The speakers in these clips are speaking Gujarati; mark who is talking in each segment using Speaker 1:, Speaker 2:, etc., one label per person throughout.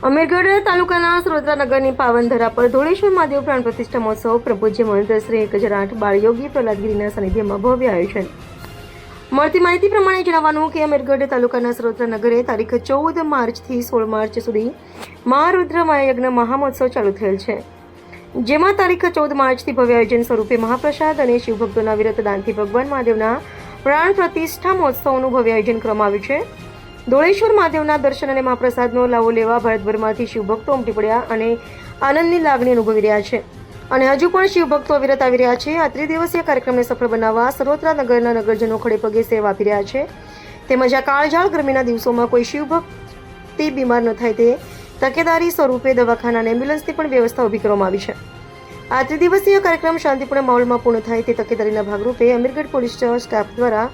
Speaker 1: અમીરગઢ તાલુકાના સરોત્રા નગરની પાવન ધરા પર ધોળેશ્વર મહાદેવ પ્રાણ પ્રતિષ્ઠા મહોત્સવ પ્રભુજી મંત્ર શ્રી 1008 બાળયોગી પ્રહલાદગીરીના સાનિધ્યમાં ભવ્ય આયોજન. મળતી માહિતી પ્રમાણે જણાવવાનું કે અમીરગઢ તાલુકાના સરોત્રા નગરે તારીખ 14 માર્ચથી 16 માર્ચ સુધી મહારુદ્ર મહાયજ્ઞ મહામહોત્સવ ચાલુ થયેલ છે, જેમાં તારીખ 14 માર્ચથી ભવ્ય આયોજન સ્વરૂપે મહાપ્રસાદ અને શિવભક્તોના વિરત દાનથી ભગવાન મહાદેવના પ્રાણ પ્રતિષ્ઠા મહોત્સવનું ભવ્ય આયોજન કરવામાં આવ્યું છે. ધોળેશ્વર મહાદેવના દર્શન અને મહાપ્રસાદનો લાવો લેવા ભારતભરમાંથી શિવભક્તો ઉમટી પડ્યા અને આનંદની લાગણી અનુભવી રહ્યા છે અને હજુ પણ શિવભક્તો અવિરત આવી રહ્યા છે. આ ત્રિદિવસીય કાર્યક્રમને સફળ બનાવવા સરોત્રા નગરના નગરજનો ખડે પગે સેવા આપી રહ્યા છે. તેમજ આ કાળઝાળ ગરમીના દિવસોમાં કોઈ શિવભક્તિ બીમાર ન થાય તે તકેદારી સ્વરૂપે દવાખાના અને એમ્બ્યુલન્સની પણ વ્યવસ્થા ઊભી કરવામાં આવી છે. આ ત્રિદિવસીય કાર્યક્રમ શાંતિપૂર્ણ માહોલમાં પૂર્ણ થાય તે તકેદારીના ભાગરૂપે અમીરગઢ પોલીસ સ્ટાફ દ્વારા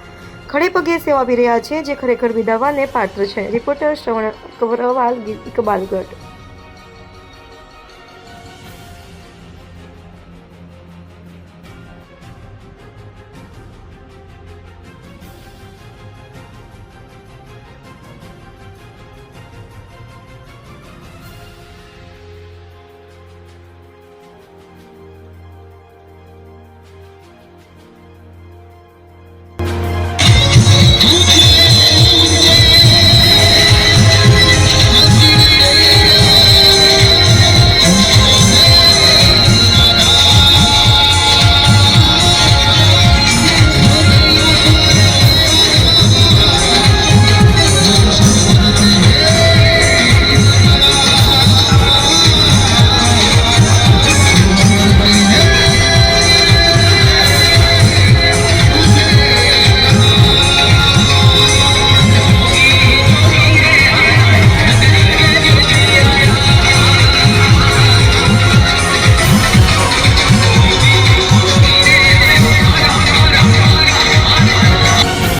Speaker 1: ખડે પગે સેવા આપી રહ્યા છે, જે ખરેખર બિરદાવવાને પાત્ર છે. રિપોર્ટર શ્રવણ કવરવાલ, ઇકબાલગઢ.